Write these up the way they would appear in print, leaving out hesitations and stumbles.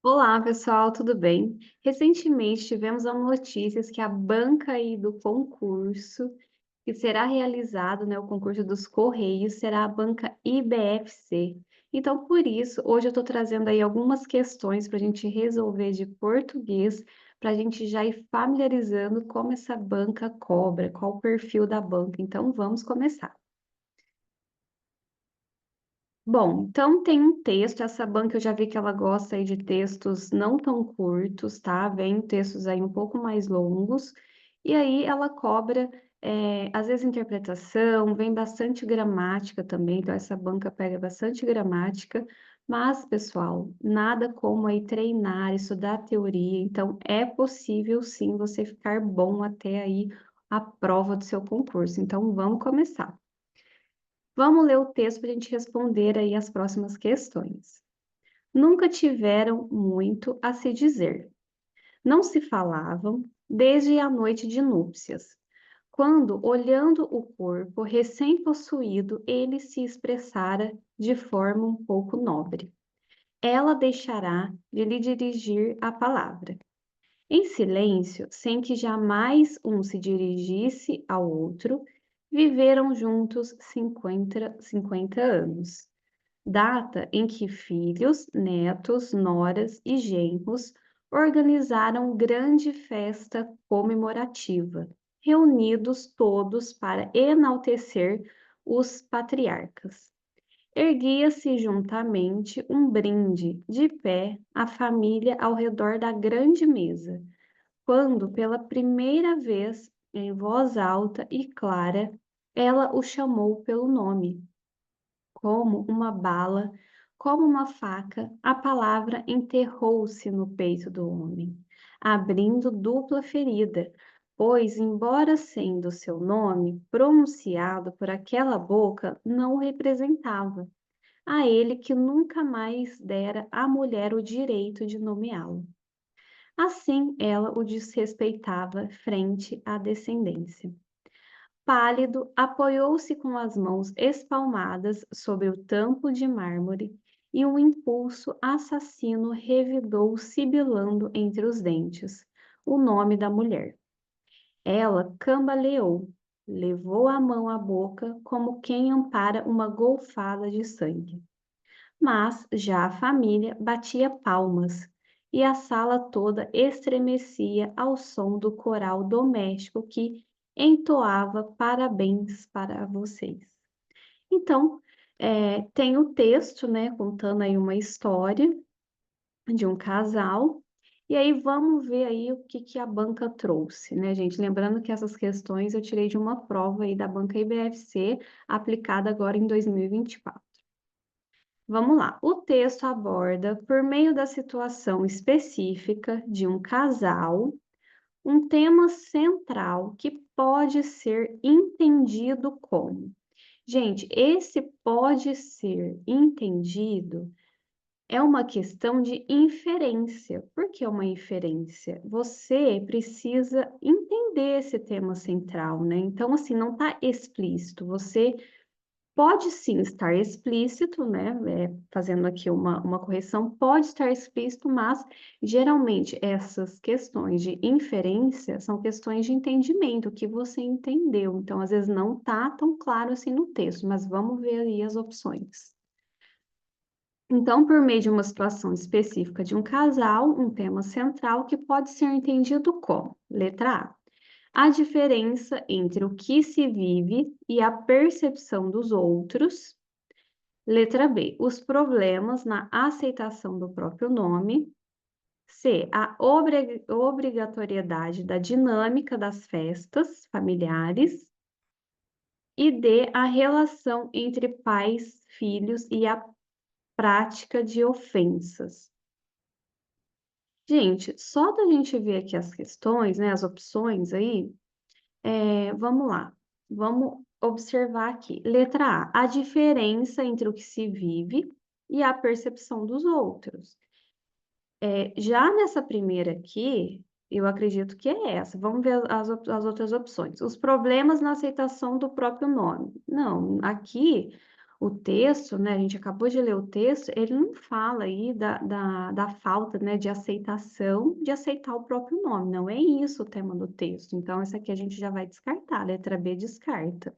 Olá, pessoal, tudo bem? Recentemente tivemos as notícias que a banca aí do concurso que será realizado, né, o concurso dos Correios, será a banca IBFC. Então, por isso, hoje eu estou trazendo aí algumas questões para a gente resolver de português, para a gente já ir familiarizando como essa banca cobra, qual o perfil da banca. Então, vamos começar. Bom, então tem um texto, essa banca eu já vi que ela gosta aí de textos não tão curtos, tá? Vem textos aí um pouco mais longos, e aí ela cobra, às vezes, interpretação, vem bastante gramática também, então essa banca pega bastante gramática, mas, pessoal, nada como aí treinar, estudar teoria, então é possível sim você ficar bom até aí a prova do seu concurso. Então vamos começar. Vamos ler o texto para a gente responder aí as próximas questões. Nunca tiveram muito a se dizer. Não se falavam desde a noite de núpcias, quando, olhando o corpo recém-possuído, ele se expressara de forma um pouco nobre. Ela deixará de lhe dirigir a palavra. Em silêncio, sem que jamais um se dirigisse ao outro, viveram juntos 50 anos, data em que filhos, netos, noras e genros organizaram grande festa comemorativa, reunidos todos para enaltecer os patriarcas. Erguia-se juntamente um brinde, de pé, a família ao redor da grande mesa, quando, pela primeira vez, em voz alta e clara, ela o chamou pelo nome. Como uma bala, como uma faca, a palavra enterrou-se no peito do homem, abrindo dupla ferida, pois, embora sendo seu nome pronunciado por aquela boca, não o representava, a ele que nunca mais dera à mulher o direito de nomeá-lo. Assim, ela o desrespeitava frente à descendência. Pálido, apoiou-se com as mãos espalmadas sobre o tampo de mármore e um impulso assassino revidou sibilando entre os dentes o nome da mulher. Ela cambaleou, levou a mão à boca como quem ampara uma golfada de sangue. Mas já a família batia palmas e a sala toda estremecia ao som do coral doméstico que entoava parabéns para vocês. Então, tem o texto, né, contando aí uma história de um casal. E aí vamos ver aí o que que a banca trouxe, né, gente? Lembrando que essas questões eu tirei de uma prova aí da banca IBFC, aplicada agora em 2024. Vamos lá. O texto aborda, por meio da situação específica de um casal, um tema central que pode ser entendido como. Gente, esse pode ser entendido é uma questão de inferência. Por que uma inferência? Você precisa entender esse tema central, né? Então, assim, não está explícito. Você pode sim estar explícito, né? Fazendo aqui uma correção, pode estar explícito, mas geralmente essas questões de inferência são questões de entendimento, o que você entendeu. Então, às vezes não está tão claro assim no texto, mas vamos ver aí as opções. Então, por meio de uma situação específica de um casal, um tema central que pode ser entendido como: letra A diferença entre o que se vive e a percepção dos outros. Letra B, os problemas na aceitação do próprio nome. C, a obrigatoriedade da dinâmica das festas familiares. E D, a relação entre pais, filhos e a prática de ofensas. Gente, só da gente ver aqui as questões, né, as opções aí, vamos lá. Vamos observar aqui. Letra A, a diferença entre o que se vive e a percepção dos outros. Já nessa primeira aqui, eu acredito que é essa. Vamos ver as outras opções. Os problemas na aceitação do próprio nome. Não, aqui O texto, né, a gente acabou de ler o texto, ele não fala aí da falta, né, de aceitação, de aceitar o próprio nome, não é isso o tema do texto. Então, essa aqui a gente já vai descartar, letra B descarta.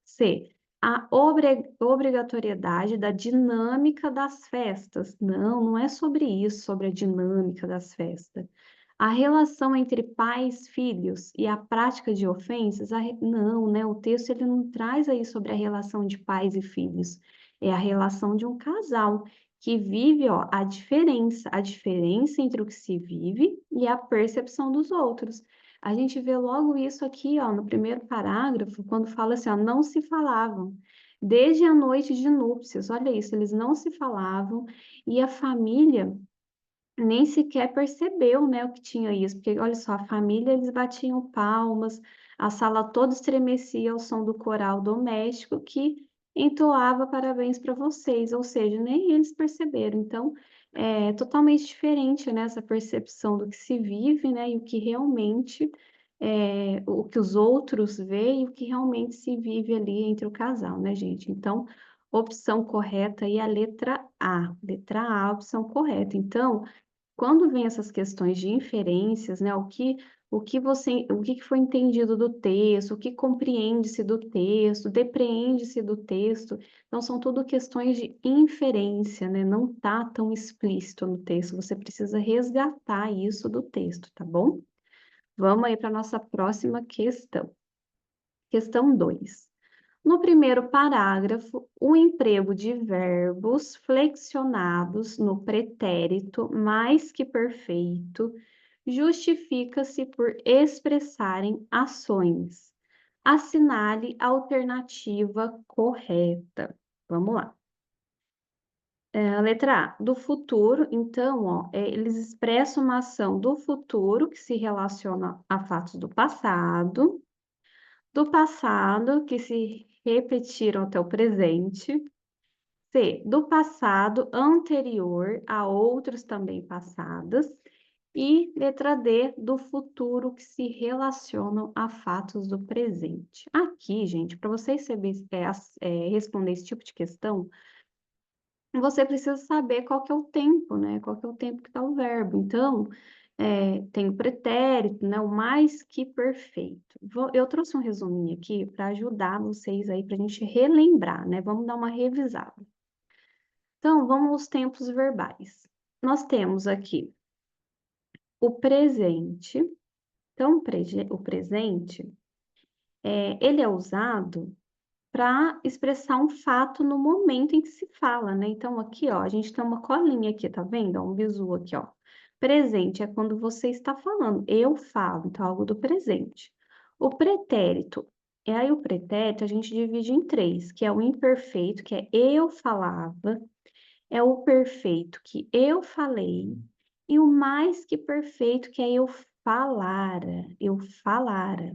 C, a obrigatoriedade da dinâmica das festas. Não, não é sobre isso, sobre a dinâmica das festas. A relação entre pais, filhos e a prática de ofensas, não, né? O texto ele não traz aí sobre a relação de pais e filhos. É a relação de um casal que vive, ó, a diferença entre o que se vive e a percepção dos outros. A gente vê logo isso aqui, ó, no primeiro parágrafo, quando fala assim, ó, não se falavam. Desde a noite de núpcias, olha isso, eles não se falavam e a família nem sequer percebeu, né, o que tinha isso, porque olha só, a família eles batiam palmas, a sala toda estremecia ao som do coral doméstico que entoava parabéns para vocês, ou seja, nem eles perceberam. Então, é totalmente diferente, né, essa percepção do que se vive, né, e o que realmente o que os outros veem e o que realmente se vive ali entre o casal, né, gente? Então, opção correta aí é a letra A. Letra A, opção correta. Então, quando vem essas questões de inferências, né, o que que foi entendido do texto, o que compreende-se do texto, depreende-se do texto, então são tudo questões de inferência, né? Não tá tão explícito no texto, você precisa resgatar isso do texto, tá bom? Vamos aí para a nossa próxima questão. Questão 2. No primeiro parágrafo, o emprego de verbos flexionados no pretérito mais que perfeito justifica-se por expressarem ações. Assinale a alternativa correta. Vamos lá. A letra A, do futuro, então, ó, eles expressam uma ação do futuro que se relaciona a fatos do passado que se repetiram até o presente. C, do passado anterior a outros também passados. E letra D, do futuro que se relacionam a fatos do presente. Aqui, gente, para vocês responder esse tipo de questão, você precisa saber qual que é o tempo, né? Qual que é o tempo que está o verbo. Então, tem o pretérito, né? O mais que perfeito. Eu trouxe um resuminho aqui para ajudar vocês aí, para a gente relembrar, né? Vamos dar uma revisada. Então, vamos aos tempos verbais. Nós temos aqui o presente. Então, o presente, ele é usado para expressar um fato no momento em que se fala, né? Então, aqui, ó, a gente tem uma colinha aqui, tá vendo? Ó, um bizu aqui, ó. Presente é quando você está falando. Eu falo, então, algo do presente. O pretérito. E aí, o pretérito a gente divide em três, que é o imperfeito, que é eu falava, é o perfeito, que eu falei, e o mais que perfeito, que é eu falara, eu falara.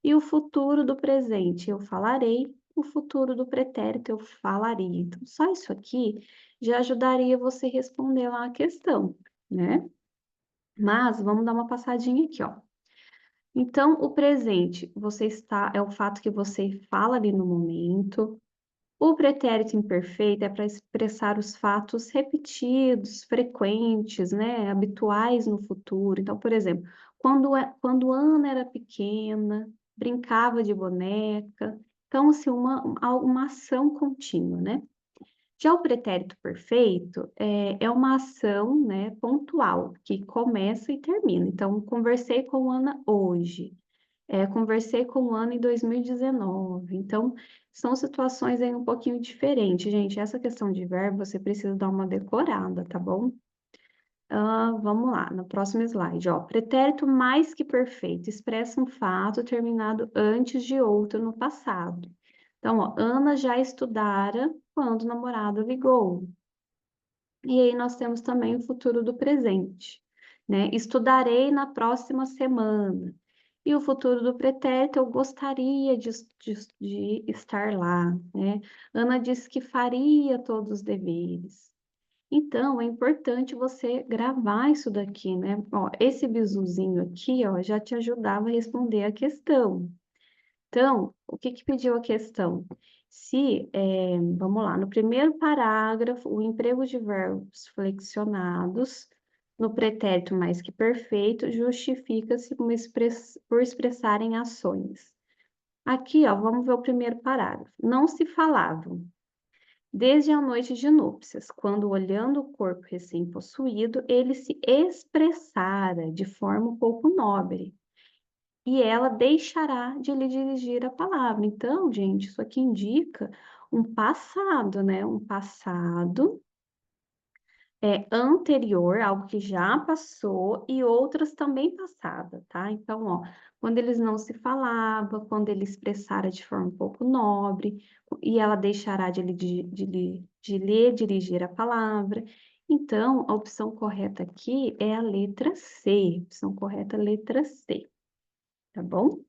E o futuro do presente, eu falarei, o futuro do pretérito, eu falaria. Então, só isso aqui já ajudaria você a responder lá a questão, né? Mas vamos dar uma passadinha aqui, ó. Então, o presente, é o fato que você fala ali no momento. O pretérito imperfeito é para expressar os fatos repetidos, frequentes, né, habituais no futuro. Então, por exemplo, quando Ana era pequena, brincava de boneca. Então, assim, uma ação contínua, né? Já o pretérito perfeito é uma ação, né, pontual, que começa e termina. Então, conversei com Ana hoje. Conversei com o ano em 2019. Então, são situações aí um pouquinho diferentes, gente. Essa questão de verbo, você precisa dar uma decorada, tá bom? Vamos lá, no próximo slide, ó. Pretérito mais que perfeito expressa um fato terminado antes de outro no passado. Então, ó, Ana já estudara quando o namorado ligou. E aí nós temos também o futuro do presente, né? Estudarei na próxima semana. E o futuro do pretérito, eu gostaria de estar lá, né? Ana disse que faria todos os deveres. Então, é importante você gravar isso daqui, né? Ó, esse bizuzinho aqui, ó, já te ajudava a responder a questão. Então, o que que pediu a questão? Vamos lá, no primeiro parágrafo, o emprego de verbos flexionados no pretérito mais que perfeito justifica-se por expressarem ações. Aqui, ó, vamos ver o primeiro parágrafo. Não se falavam. Desde a noite de núpcias, quando, olhando o corpo recém-possuído, ele se expressara de forma um pouco nobre, e ela deixará de lhe dirigir a palavra. Então, gente, isso aqui indica um passado, né? Um passado anterior, algo que já passou, e outras também passadas, tá? Então, ó, quando eles não se falavam, quando ele expressara de forma um pouco nobre, e ela deixará de lhe dirigir a palavra. Então, a opção correta aqui é a letra C. Opção correta, letra C, tá bom?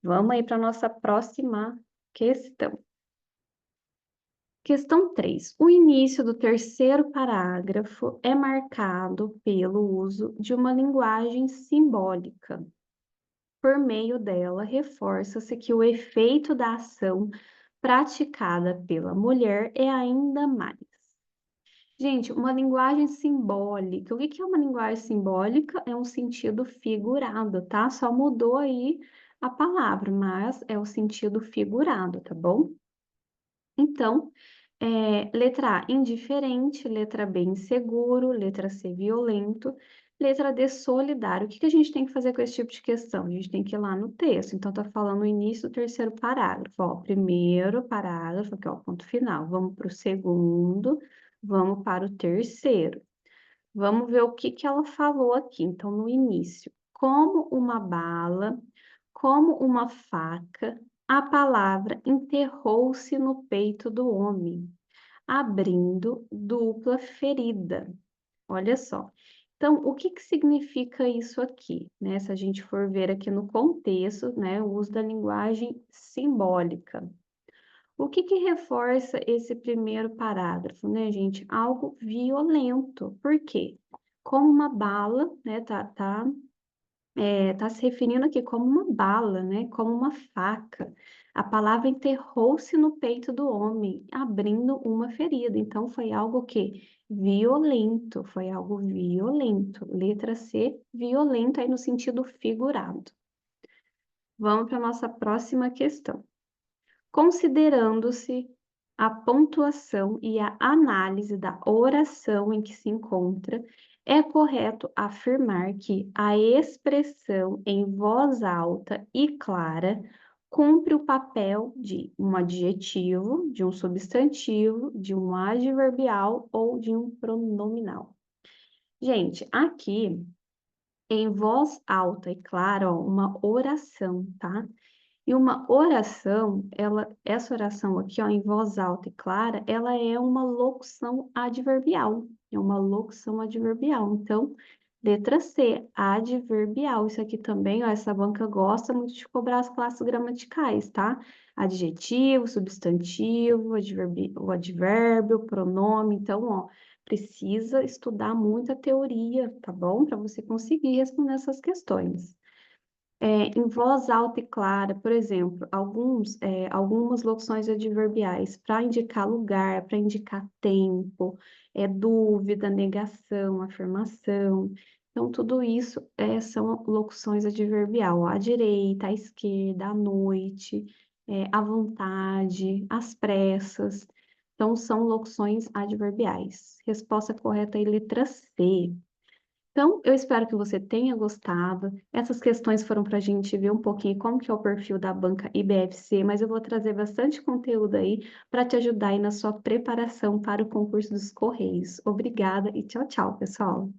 Vamos aí para a nossa próxima questão. Questão 3. O início do terceiro parágrafo é marcado pelo uso de uma linguagem simbólica. Por meio dela, reforça-se que o efeito da ação praticada pela mulher é ainda mais. Gente, uma linguagem simbólica. O que é uma linguagem simbólica? É um sentido figurado, tá? Só mudou aí a palavra, mas é o sentido figurado, tá bom? Então, letra A, indiferente, letra B, inseguro, letra C, violento, letra D, solidário. O que que a gente tem que fazer com esse tipo de questão? A gente tem que ir lá no texto. Então, tá falando o início do terceiro parágrafo. Ó, primeiro parágrafo, aqui, ó, ponto final. Vamos para o segundo, vamos para o terceiro. Vamos ver o que que ela falou aqui. Então, no início, como uma bala, como uma faca, a palavra enterrou-se no peito do homem, abrindo dupla ferida. Olha só. Então, o que que significa isso aqui, né? Se a gente for ver aqui no contexto, né, o uso da linguagem simbólica. O que que reforça esse primeiro parágrafo, né, gente? Algo violento. Por quê? Como uma bala, né? Tá se referindo aqui como uma bala, né? Como uma faca. A palavra enterrou-se no peito do homem, abrindo uma ferida. Então, foi algo que violento, foi algo violento. Letra C, violento aí no sentido figurado. Vamos para a nossa próxima questão. Considerando-se a pontuação e a análise da oração em que se encontra, é correto afirmar que a expressão em voz alta e clara cumpre o papel de um adjetivo, de um substantivo, de um adverbial ou de um pronominal. Gente, aqui em voz alta e clara, ó, uma oração, tá? E uma oração, essa oração aqui, ó, em voz alta e clara, ela é uma locução adverbial. É uma locução adverbial. Então, letra C, adverbial. Isso aqui também, ó, essa banca gosta muito de cobrar as classes gramaticais, tá? Adjetivo, substantivo, o advérbio, o pronome. Então, ó, precisa estudar muita teoria, tá bom? Para você conseguir responder essas questões. Em voz alta e clara, por exemplo, algumas locuções adverbiais para indicar lugar, para indicar tempo, dúvida, negação, afirmação. Então, tudo isso são locuções adverbial. À direita, à esquerda, à noite, à vontade, às pressas. Então, são locuções adverbiais. Resposta correta aí, letra C. Então, eu espero que você tenha gostado. Essas questões foram para a gente ver um pouquinho como que é o perfil da banca IBFC, mas eu vou trazer bastante conteúdo aí para te ajudar aí na sua preparação para o concurso dos Correios. Obrigada e tchau, tchau, pessoal!